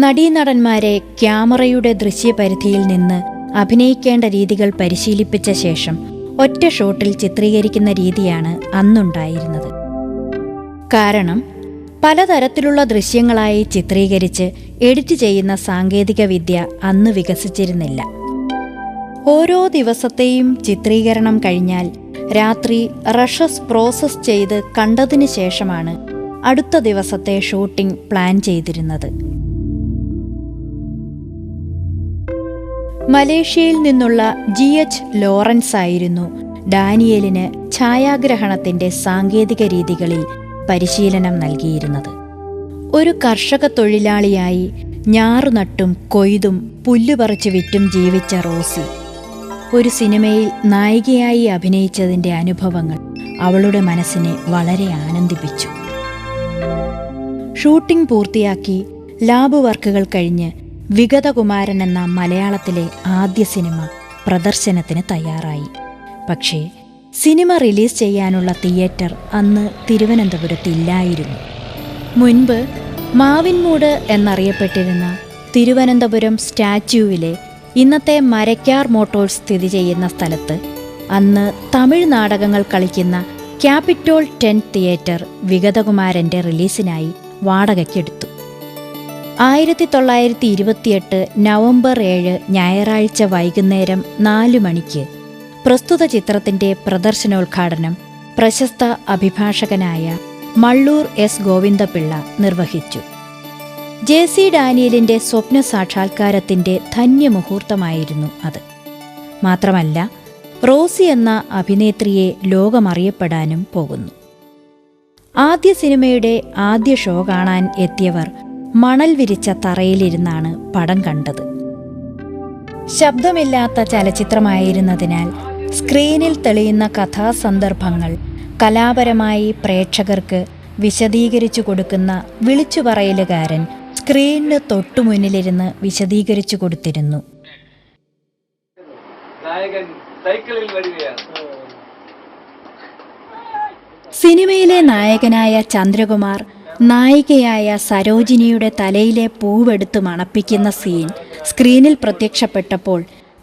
നടീനടന്മാരെ ക്യാമറയുടെ ദൃശ്യപരിധിയിൽ നിന്ന് അഭിനയിക്കേണ്ട രീതികൾ പരിശീലിപ്പിച്ച ശേഷം ഒറ്റ ഷോട്ടിൽ ചിത്രീകരിക്കുന്ന രീതിയാണ് അന്നുണ്ടായിരുന്നത്. കാരണം പലതരത്തിലുള്ള ദൃശ്യങ്ങളായി ചിത്രീകരിച്ച് എഡിറ്റ് ചെയ്യുന്ന സാങ്കേതിക വിദ്യ അന്ന് വികസിച്ചിരുന്നില്ല. ഓരോ ദിവസത്തെയും ചിത്രീകരണം കഴിഞ്ഞാൽ രാത്രി റഷസ് പ്രോസസ് ചെയ്ത് കണ്ടതിന് ശേഷമാണ് അടുത്ത ദിവസത്തെ ഷൂട്ടിംഗ് പ്ലാൻ ചെയ്തിരുന്നത്. മലേഷ്യയിൽ നിന്നുള്ള GH ലോറൻസ് ആയിരുന്നു ഡാനിയലിന് ഛായാഗ്രഹണത്തിന്റെ സാങ്കേതിക രീതികളിൽ പരിശീലനം നൽകിയിരുന്നത്. ഒരു കർഷക തൊഴിലാളിയായി ഞാറുനട്ടും കൊയ്തും പുല്ലുപറിച്ചു വിറ്റും ജീവിച്ച റോസി ഒരു സിനിമയിൽ നായികയായി അഭിനയിച്ചതിന്റെ അനുഭവങ്ങൾ അവളുടെ മനസ്സിനെ വളരെ ആനന്ദിപ്പിച്ചു. ഷൂട്ടിംഗ് പൂർത്തിയാക്കി ലാബ് വർക്കുകൾ കഴിഞ്ഞ് വിഗതകുമാരൻ എന്ന മലയാളത്തിലെ ആദ്യ സിനിമ പ്രദർശനത്തിന് തയ്യാറായി. പക്ഷേ സിനിമ റിലീസ് ചെയ്യാനുള്ള തിയേറ്റർ അന്ന് തിരുവനന്തപുരത്തില്ലായിരുന്നു. മുൻപ് മാവിൻമൂട് എന്നറിയപ്പെട്ടിരുന്ന തിരുവനന്തപുരം സ്റ്റാച്യുവിലെ ഇന്നത്തെ മരക്കാർ മോട്ടോഴ്സ് സ്ഥിതി ചെയ്യുന്ന സ്ഥലത്ത് അന്ന് തമിഴ് നാടകങ്ങൾ കളിക്കുന്ന ക്യാപിറ്റോൾ 10 തിയേറ്റർ വിഗതകുമാരൻ്റെ റിലീസിനായി വാടകയ്ക്കെടുത്തു. 1928 നവംബർ 7 ഞായറാഴ്ച വൈകുന്നേരം 4 മണിക്ക് പ്രസ്തുത ചിത്രത്തിന്റെ പ്രദർശനോദ്ഘാടനം പ്രശസ്ത അഭിഭാഷകനായ മള്ളൂർ S. ഗോവിന്ദപിള്ള നിർവഹിച്ചു. JC ഡാനിയലിന്റെ സ്വപ്ന സാക്ഷാത്കാരത്തിന്റെ ധന്യമുഹൂർത്തമായിരുന്നു അത്. മാത്രമല്ല, റോസി എന്ന അഭിനേത്രിയെ ലോകമറിയപ്പെടാനും പോകുന്നു. ആദ്യ സിനിമയുടെ ആദ്യ ഷോ കാണാൻ എത്തിയവർ മണൽ വിരിച്ച തറയിലിരുന്നാണ് പടം കണ്ടത്. ശബ്ദമില്ലാത്ത ചലച്ചിത്രമായിരുന്നതിനാൽ സ്ക്രീനിൽ തെളിയുന്ന കഥാസന്ദർഭങ്ങൾ കലാപരമായി പ്രേക്ഷകർക്ക് വിശദീകരിച്ചു കൊടുക്കുന്ന വിളിച്ചുപറയലുകാരൻ സ്ക്രീനിന് തൊട്ടുമുന്നിലിരുന്ന് വിശദീകരിച്ചു കൊടുത്തിരുന്നു. സിനിമയിലെ നായകനായ ചന്ദ്രകുമാർ നായികയായ സരോജിനിയുടെ തലയിലെ പൂവെടുത്ത് മണപ്പിക്കുന്ന സീൻ സ്ക്രീനിൽ പ്രത്യക്ഷപ്പെട്ടപ്പോൾ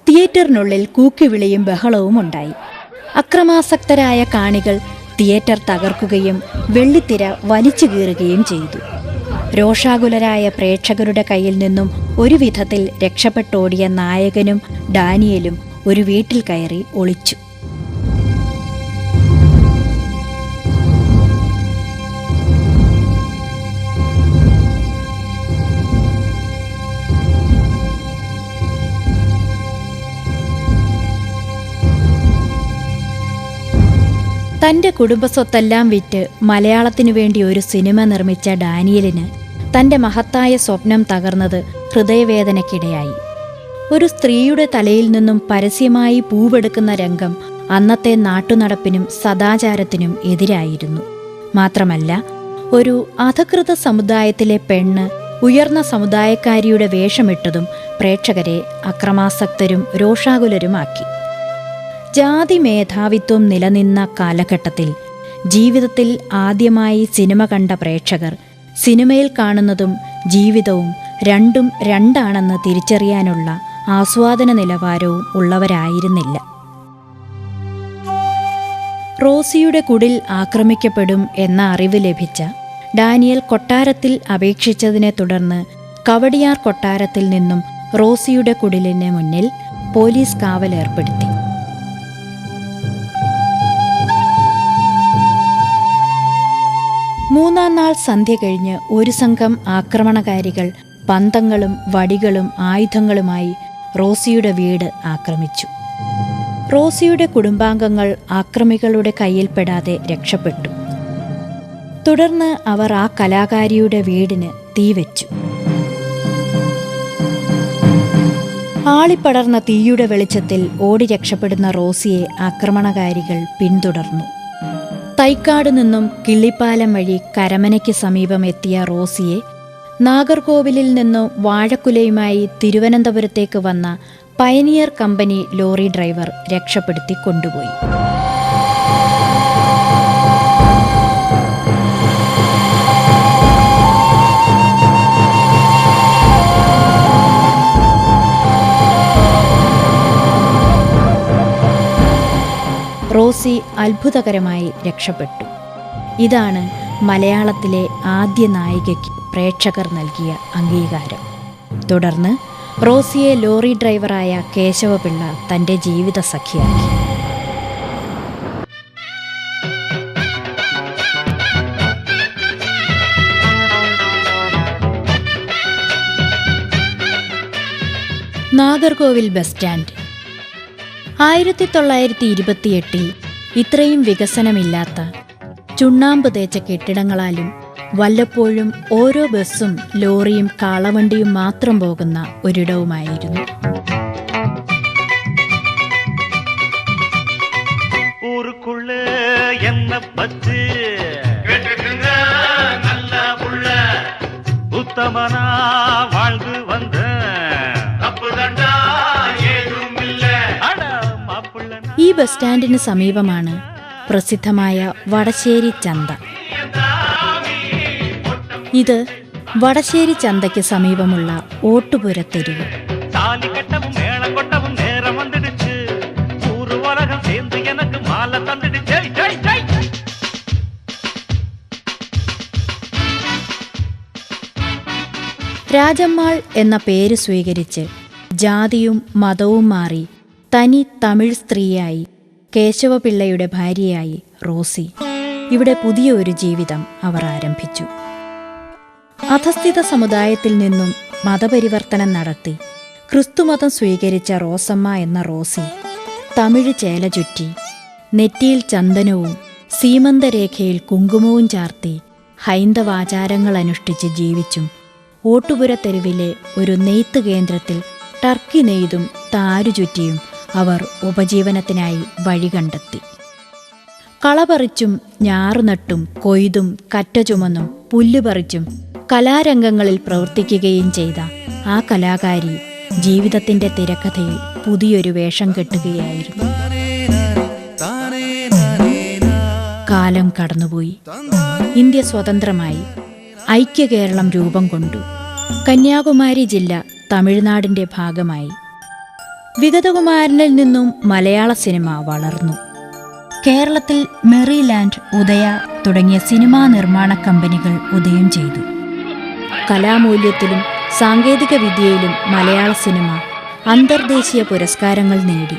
തിയേറ്ററിനുള്ളിൽ കൂക്കിവിളിയും ബഹളവും ഉണ്ടായി. അക്രമാസക്തരായ കാണികൾ തിയേറ്റർ തകർക്കുകയും വെള്ളിത്തിര വലിച്ചു കീറുകയും ചെയ്തു. രോഷാകുലരായ പ്രേക്ഷകരുടെ കയ്യിൽ നിന്നും ഒരു വിധത്തിൽ രക്ഷപ്പെട്ടോടിയ നായകനും ഡാനിയലും ഒരു വീട്ടിൽ കയറി ഒളിച്ചു. തൻ്റെ കുടുംബസ്വത്തെല്ലാം വിറ്റ് മലയാളത്തിനു വേണ്ടി ഒരു സിനിമ നിർമ്മിച്ച ഡാനിയലിന് തൻ്റെ മഹത്തായ സ്വപ്നം തകർന്നത് ഹൃദയവേദനയ്ക്കിടയായി. ഒരു സ്ത്രീയുടെ തലയിൽ നിന്നും പരസ്യമായി പൂവെടുക്കുന്ന രംഗം അന്നത്തെ നാട്ടുനടപ്പിനും സദാചാരത്തിനും എതിരായിരുന്നു. മാത്രമല്ല, ഒരു അധകൃത സമുദായത്തിലെ പെണ്ണ് ഉയർന്ന സമുദായക്കാരിയുടെ വേഷമിട്ടതും പ്രേക്ഷകരെ അക്രമാസക്തരും രോഷാകുലരുമാക്കി. ജാതി മേധാവിത്വം നിലനിന്ന കാലഘട്ടത്തിൽ ജീവിതത്തിൽ ആദ്യമായി സിനിമ കണ്ട പ്രേക്ഷകർ സിനിമയിൽ കാണുന്നതും ജീവിതവും രണ്ടും രണ്ടാണെന്ന് തിരിച്ചറിയാനുള്ള ആസ്വാദന നിലവാരവും ഉള്ളവരായിരുന്നില്ല. റോസിയുടെ കുടിൽ ആക്രമിക്കപ്പെടും എന്ന അറിവ് ലഭിച്ച ഡാനിയൽ കൊട്ടാരത്തിൽ അപേക്ഷിച്ചതിനെ തുടർന്ന് കവടിയാർ കൊട്ടാരത്തിൽ നിന്നും റോസിയുടെ കുടിലിന് മുന്നിൽ പോലീസ് കാവലേർപ്പെടുത്തി. മൂന്നാം നാൾ സന്ധ്യ കഴിഞ്ഞ് ഒരു സംഘം ആക്രമണകാരികൾ പന്തങ്ങളും വടികളും ആയുധങ്ങളുമായി റോസിയുടെ വീട് ആക്രമിച്ചു. റോസിയുടെ കുടുംബാംഗങ്ങൾ ആക്രമികളുടെ കയ്യിൽപ്പെടാതെ രക്ഷപ്പെട്ടു. തുടർന്ന് അവർ ആ കലാകാരിയുടെ വീടിന് തീവെച്ചു. ആളിപ്പടർന്ന തീയുടെ വെളിച്ചത്തിൽ ഓടി രക്ഷപ്പെടുന്ന റോസിയെ ആക്രമണകാരികൾ പിന്തുടർന്നു. തൈക്കാട് നിന്നും കിള്ളിപ്പാലം വഴി കരമനയ്ക്ക് സമീപം എത്തിയ റോസിയെ നാഗർകോവിലിൽ നിന്നും വാഴക്കുലയുമായി തിരുവനന്തപുരത്തേക്ക് വന്ന പയനിയർ കമ്പനി ലോറി ഡ്രൈവർ രക്ഷപ്പെടുത്തി കൊണ്ടുപോയി. റോസി അത്ഭുതകരമായി രക്ഷപ്പെട്ടു. ഇതാണ് മലയാളത്തിലെ ആദ്യ നായികയ്ക്ക് പ്രേക്ഷകർ നൽകിയ അംഗീകാരം. തുടർന്ന് റോസിയെ ലോറി ഡ്രൈവറായ കേശവപിള്ള തൻ്റെ ജീവിത സഖിയാക്കി. Nagercoil bus stand. 1928 ഇത്രയും വികസനമില്ലാത്ത ചുണ്ണാമ്പ് തേച്ച കെട്ടിടങ്ങളാലും വല്ലപ്പോഴും ഓരോ ബസ്സും ലോറിയും കാളവണ്ടിയും മാത്രം പോകുന്ന ഒരിടവുമായിരുന്നു. ഈ ബസ് സ്റ്റാൻഡിന് സമീപമാണ് പ്രസിദ്ധമായ വടശ്ശേരി ചന്ത. ഇത് വടശ്ശേരി ചന്തയ്ക്ക് സമീപമുള്ള ഓട്ടുപുര തെരുവ്. രാജമ്മാൾ എന്ന പേര് സ്വീകരിച്ച് ജാതിയും മതവും മാറി തനി തമിഴ് സ്ത്രീയായി കേശവപിള്ളയുടെ ഭാര്യയായി റോസി ഇവിടെ പുതിയ ഒരു ജീവിതം അവർ ആരംഭിച്ചു. അധസ്ഥിത സമുദായത്തിൽ നിന്നും മതപരിവർത്തനം നടത്തി ക്രിസ്തുമതം സ്വീകരിച്ച റോസമ്മ എന്ന റോസി തമിഴ് ചേല ചുറ്റി നെറ്റിയിൽ ചന്ദനവും സീമന്തരേഖയിൽ കുങ്കുമവും ചാർത്തി ഹൈന്ദവാചാരങ്ങൾ അനുഷ്ഠിച്ച് ജീവിച്ചും ഓട്ടുപുര തെരുവിലെ ഒരു നെയ്ത്ത് കേന്ദ്രത്തിൽ ടർക്കി നെയ്തും താരു ചുറ്റിയും അവർ ഉപജീവനത്തിനായി വഴി കണ്ടെത്തി. കളപറിച്ചും ഞാറുനട്ടും കൊയ്തും കറ്റ ചുമന്നും പുല്ലുപറിച്ചും കലാരംഗങ്ങളിൽ പ്രവർത്തിക്കുകയും ചെയ്ത ആ കലാകാരി ജീവിതത്തിന്റെ തിരക്കഥയിൽ പുതിയൊരു വേഷം കെട്ടുകയായിരുന്നു. കാലം കടന്നുപോയി. ഇന്ത്യ സ്വതന്ത്രമായി. ഐക്യ കേരളം രൂപം കൊണ്ടു. കന്യാകുമാരി ജില്ല തമിഴ്നാടിന്റെ ഭാഗമായി. വിഗതകുമാരനിൽ നിന്നും മലയാള സിനിമ വളർന്നു. കേരളത്തിൽ മെറിലാൻഡ്, ഉദയ തുടങ്ങിയ സിനിമാ നിർമ്മാണ കമ്പനികൾ ഉദയം ചെയ്തു. കലാമൂല്യത്തിലും സാങ്കേതിക വിദ്യയിലും മലയാള സിനിമ അന്തർദേശീയ പുരസ്കാരങ്ങൾ നേടി.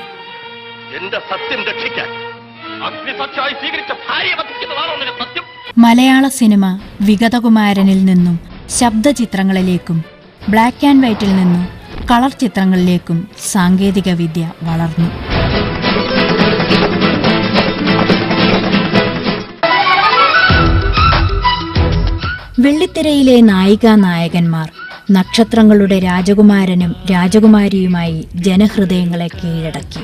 മലയാള സിനിമ വിഗതകുമാരനിൽ നിന്നും ശബ്ദചിത്രങ്ങളിലേക്കും ബ്ലാക്ക് ആൻഡ് വൈറ്റിൽ നിന്നും കളർ ചിത്രങ്ങളിലേക്കും സാങ്കേതിക വിദ്യ വളർന്നു. വെള്ളിത്തിരയിലെ നായികാ നായകന്മാർ നക്ഷത്രങ്ങളുടെ രാജകുമാരനും രാജകുമാരിയുമായി ജനഹൃദയങ്ങളെ കീഴടക്കി.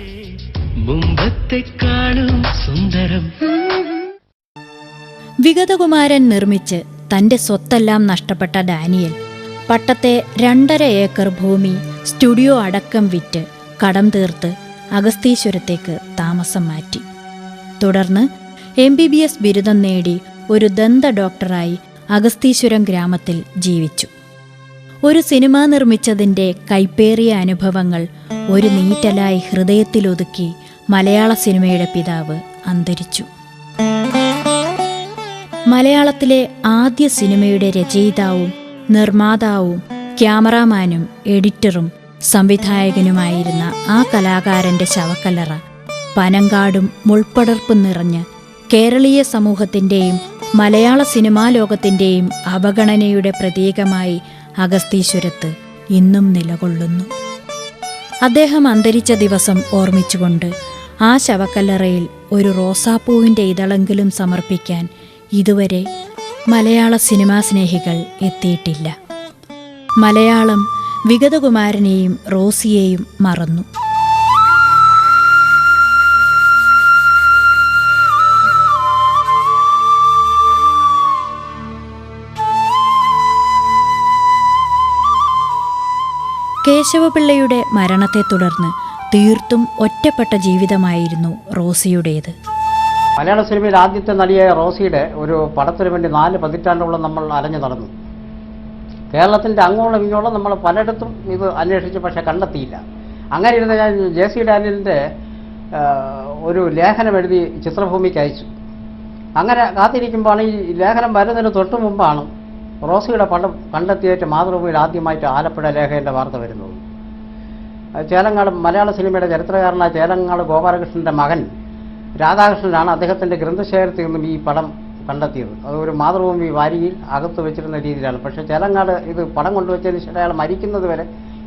വിഗതകുമാരൻ നിർമ്മിച്ച് തന്റെ സ്വത്തെല്ലാം നഷ്ടപ്പെട്ട ഡാനിയൽ പട്ടത്തെ 2.5 ഏക്കർ ഭൂമി സ്റ്റുഡിയോ അടക്കം വിറ്റ് കടം തീർത്ത് അഗസ്തീശ്വരത്തേക്ക് താമസം മാറ്റി. തുടർന്ന് MBBS ബിരുദം നേടി ഒരു ദന്ത ഡോക്ടറായി അഗസ്തീശ്വരം ഗ്രാമത്തിൽ ജീവിച്ചു. ഒരു സിനിമ നിർമ്മിച്ചതിൻ്റെ കൈപ്പേറിയ അനുഭവങ്ങൾ ഒരു നീറ്റലായി ഹൃദയത്തിലൊതുക്കി മലയാള സിനിമയുടെ പിതാവ് അന്തരിച്ചു. മലയാളത്തിലെ ആദ്യ സിനിമയുടെ രചയിതാവും നിർമ്മാതാവും ക്യാമറാമാനും എഡിറ്ററും സംവിധായകനുമായിരുന്ന ആ കലാകാരന്റെ ശവക്കല്ലറ പനങ്കാടും മുൾപ്പടർപ്പും നിറഞ്ഞ് കേരളീയ സമൂഹത്തിൻ്റെയും മലയാള സിനിമാ ലോകത്തിൻ്റെയും അവഗണനയുടെ പ്രതീകമായി അഗസ്തീശ്വരത്ത് ഇന്നും നിലകൊള്ളുന്നു. അദ്ദേഹം അന്തരിച്ച ദിവസം ഓർമ്മിച്ചുകൊണ്ട് ആ ശവക്കല്ലറയിൽ ഒരു റോസാപ്പൂവിൻ്റെ ഇതളെങ്കിലും സമർപ്പിക്കാൻ ഇതുവരെ മലയാള സിനിമാ സ്നേഹികൾ എത്തിയിട്ടില്ല. മലയാളം വിഗതകുമാരനെയും റോസിയെയും മറന്നു. കേശവപിള്ളയുടെ മരണത്തെ തുടർന്ന് തീർത്തും ഒറ്റപ്പെട്ട ജീവിതമായിരുന്നു റോസിയുടേത്. മലയാള സിനിമയിൽ ആദ്യത്തെ നടിയായ റോസിയുടെ ഒരു പടത്തിന് വേണ്ടി 4 പതിറ്റാണ്ടോളം നമ്മൾ അലഞ്ഞു നടന്നു. കേരളത്തിൻ്റെ അങ്ങോളം ഇങ്ങോളം നമ്മൾ പലയിടത്തും ഇത് അന്വേഷിച്ച് പക്ഷെ കണ്ടെത്തിയില്ല. അങ്ങനെ ഇരുന്ന ഞാൻ JC ഡാനിയലിൻ്റെ ഒരു ലേഖനം എഴുതി ചിത്രഭൂമിക്ക് അയച്ചു. അങ്ങനെ കാത്തിരിക്കുമ്പോഴാണ് ഈ ലേഖനം വരുന്നതിന് തൊട്ട് മുമ്പാണ് റോസിയുടെ പടം കണ്ടെത്തിയിട്ട് മാതൃഭൂമിയിൽ ആദ്യമായിട്ട് ആലപ്പുഴ ലേഖകൻ്റെ വാർത്ത വരുന്നത്. ചേലങ്ങാട് മലയാള സിനിമയുടെ ചരിത്രകാരനായ ചേലങ്ങാട് ഗോപാലകൃഷ്ണൻ്റെ മകൻ രാധാകൃഷ്ണനാണ് അദ്ദേഹത്തിൻ്റെ ഗ്രന്ഥശേഖരത്തിൽ നിന്നും ഈ പടം കണ്ടെത്തിയത്. അത് ഒരു മാതൃഭൂമി വാരിയിൽ അകത്ത് വെച്ചിരുന്ന രീതിയിലാണ്. പക്ഷേ ചേലങ്ങാട് ഇത് പടം കൊണ്ടുവച്ചതിന് ശേഷം അയാൾ മരിക്കുന്നത് വരെ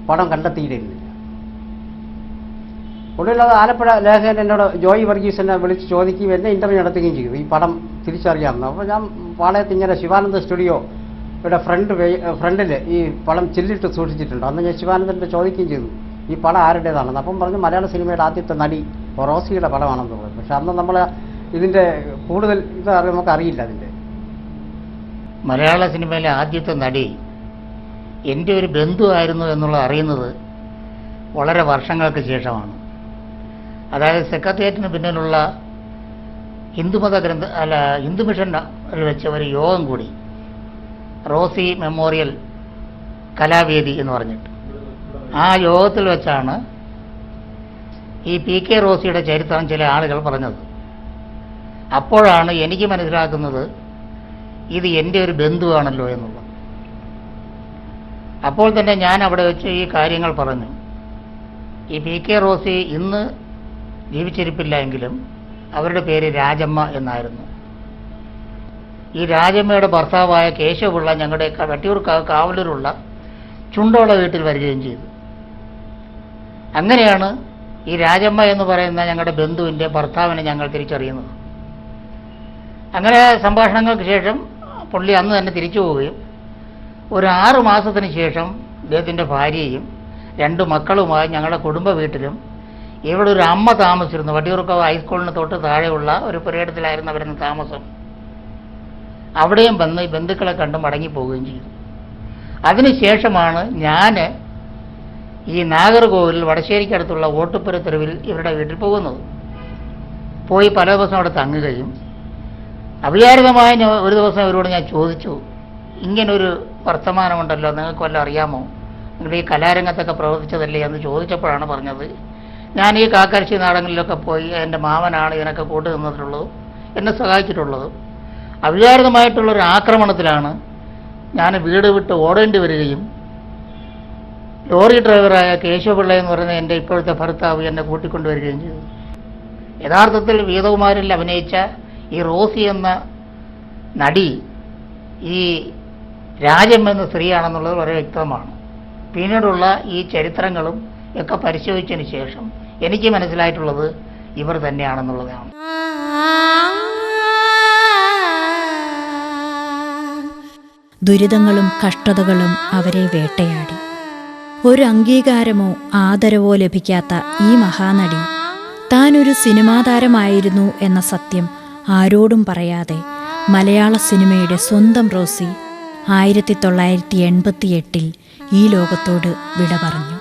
പടം കണ്ടെത്തിയിരുന്നില്ല. ഒടുവിലത് ആലപ്പുഴ ലേഖകൻ എന്നോട് ജോയി വർഗീസ് എന്നെ വിളിച്ച് ചോദിക്കുകയും എന്നെ ഇൻ്റർവ്യൂ നടത്തുകയും ചെയ്തു, ഈ പടം തിരിച്ചറിയാമെന്ന്. അപ്പോൾ ഞാൻ പാളയത്ത് ഇങ്ങനെ ശിവാനന്ദ സ്റ്റുഡിയോയുടെ ഫ്രണ്ടിൽ ഈ പടം ചില്ലിട്ട് സൂക്ഷിച്ചിട്ടുണ്ട്. അന്ന് ഞാൻ ശിവാനന്ദൻ്റെ ചോദിക്കുകയും ചെയ്തു ഈ പടം ആരുടേതാണെന്ന്. അപ്പം പറഞ്ഞു മലയാള സിനിമയുടെ ആദ്യത്തെ നടി റോസിയുടെ പടമാണെന്ന് പറഞ്ഞു. പക്ഷെ അന്ന് നമ്മൾ ഇതിൻ്റെ കൂടുതൽ ഇത് നമുക്കറിയില്ല. അതിൻ്റെ മലയാള സിനിമയിലെ ആദ്യത്തെ നടി എൻ്റെ ഒരു ബന്ധുവായിരുന്നു എന്നുള്ളത് അറിയുന്നത് വളരെ വർഷങ്ങൾക്ക് ശേഷമാണ്. അതായത് സെക്രട്ടേറിയറ്റിന് പിന്നിലുള്ള ഹിന്ദു മിഷനിൽ വെച്ച ഒരു യോഗം കൂടി, റോസി മെമ്മോറിയൽ കലാവേദി എന്ന് പറഞ്ഞിട്ട്, ആ യോഗത്തിൽ വെച്ചാണ് ഈ PK റോസിയുടെ ചരിത്രം ചില ആളുകൾ പറഞ്ഞത്. അപ്പോഴാണ് എനിക്ക് മനസ്സിലാക്കുന്നത് ഇത് എൻ്റെ ഒരു ബന്ധുവാണല്ലോ എന്നുള്ളത്. അപ്പോൾ തന്നെ ഞാൻ അവിടെ വെച്ച് ഈ കാര്യങ്ങൾ പറഞ്ഞു. ഈ PK റോസി ഇന്ന് ജീവിച്ചിരിപ്പില്ല എങ്കിലും അവരുടെ പേര് രാജമ്മ എന്നായിരുന്നു. ഈ രാജമ്മയുടെ ഭർത്താവായ കേശവപിള്ള ഞങ്ങളുടെ വട്ടിയൂർ കാവലൂരുള്ള ചുണ്ടോള വീട്ടിൽ വരികയും ചെയ്തു. അങ്ങനെയാണ് ഈ രാജമ്മ എന്ന് പറയുന്ന ഞങ്ങളുടെ ബന്ധുവിൻ്റെ ഭർത്താവിനെ ഞങ്ങൾ തിരിച്ചറിയുന്നത്. അങ്ങനെ സംഭാഷണങ്ങൾക്ക് ശേഷം പുള്ളി അന്ന് തന്നെ തിരിച്ചു പോവുകയും ഒരു 6 മാസത്തിന് ശേഷം അദ്ദേഹത്തിൻ്റെ ഭാര്യയും 2 മക്കളുമായി ഞങ്ങളുടെ കുടുംബ വീട്ടിലും ഇവിടെ ഒരു അമ്മ താമസിച്ചിരുന്നു. വട്ടിയൂർക്കാവ് ഹൈസ്കൂളിന് തൊട്ട് താഴെയുള്ള ഒരു പുരയിടത്തിലായിരുന്നു അവരുടെ താമസം. അവിടെയും വന്ന് ഈ ബന്ധുക്കളെ കണ്ട് മടങ്ങിപ്പോവുകയും ചെയ്തു. അതിനുശേഷമാണ് ഞാൻ ഈ നാഗർകോവിൽ വടശ്ശേരിക്കടുത്തുള്ള ഓട്ടുപുര തെരുവിൽ ഇവരുടെ വീട്ടിൽ പോകുന്നത്. പോയി പല ദിവസം അവിടെ തങ്ങുകയും അവിചാരിതമായി ഒരു ദിവസം അവരോട് ഞാൻ ചോദിച്ചു, ഇങ്ങനൊരു വർത്തമാനമുണ്ടല്ലോ, നിങ്ങൾക്ക് വല്ലതും അറിയാമോ, നിങ്ങൾ ഈ കലാരംഗത്തൊക്കെ പ്രവർത്തിച്ചതല്ലേ എന്ന് ചോദിച്ചപ്പോഴാണ് പറഞ്ഞത്, ഞാൻ ഈ കാക്കരശ്ശി നാടകങ്ങളിലൊക്കെ പോയി എൻ്റെ മാമനാണ് ഇതിനൊക്കെ കൂട്ടു നിന്നിട്ടുള്ളതും എന്നെ സഹായിച്ചിട്ടുള്ളതും. അവിചാരിതമായിട്ടുള്ളൊരു ആക്രമണത്തിലാണ് ഞാൻ വീട് വിട്ട് ഓടേണ്ടി വരികയും ലോറി ഡ്രൈവറായ കേശവപിള്ള എന്ന് പറയുന്ന എൻ്റെ ഇപ്പോഴത്തെ ഭർത്താവ് എന്നെ കൂട്ടിക്കൊണ്ടുവരികയും ചെയ്തു. യഥാർത്ഥത്തിൽ വീതകുമാരിൽ അഭിനയിച്ച ഈ റോസി എന്ന നടി ഈ രാജമ്മ എന്ന സ്ത്രീയാണെന്നുള്ളത് വളരെ വ്യക്തമാണ്. പിന്നീടുള്ള ഈ ചരിത്രങ്ങളും ഒക്കെ പരിശോധിച്ചതിന് ശേഷം എനിക്ക് മനസ്സിലായിട്ടുള്ളത് ഇവർ തന്നെയാണെന്നുള്ളതാണ്. ദുരിതങ്ങളും കഷ്ടതകളും അവരെ വേട്ടയാടി. ഒരു അംഗീകാരമോ ആദരവോ ലഭിക്കാത്ത ഈ മഹാനടി താനൊരു സിനിമാതാരമായിരുന്നു എന്ന സത്യം ആരോടും പറയാതെ മലയാള സിനിമയുടെ സ്വന്തം റോസി 1988 ഈ ലോകത്തോട് വിട പറഞ്ഞു.